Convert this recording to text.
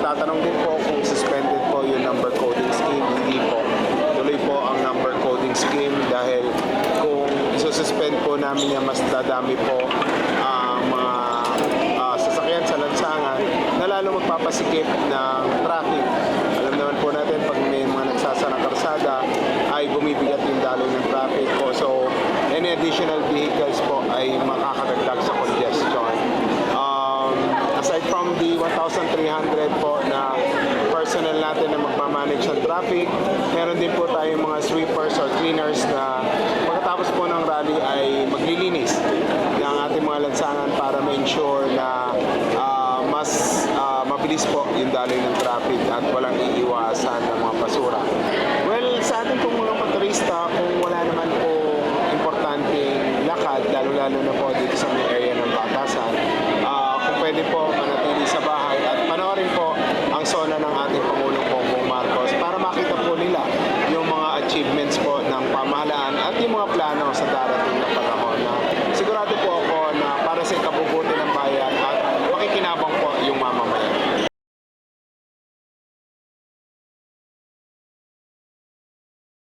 nagtatanong din po kung suspended po yung number coding scheme. Hindi po. Tuloy po ang number coding scheme dahil kung isususpend po namin yan, mas dadami po ang mga sasakyan sa lansangan na lalo magpapasikip ng traffic. Alam naman po natin pag may mga nagsasarang karsada ay bumibigat yung daloy ng traffic po. So, any additional vehicles po ay makakadagdag sa congestion. Aside from the 1,300 po na personnel natin na magmamanage ng traffic, meron din po tayong mga sweepers or cleaners na pagkatapos po ng rally ay maglilinis ng ating mga lansangan para ma-ensure na mas mabilis po yung daloy ng traffic at walang iiwasan ng mga basura. Well, sa ating pong mga motorista, kung wala naman po importanteng lakad, lalo-lalo na po dito sa may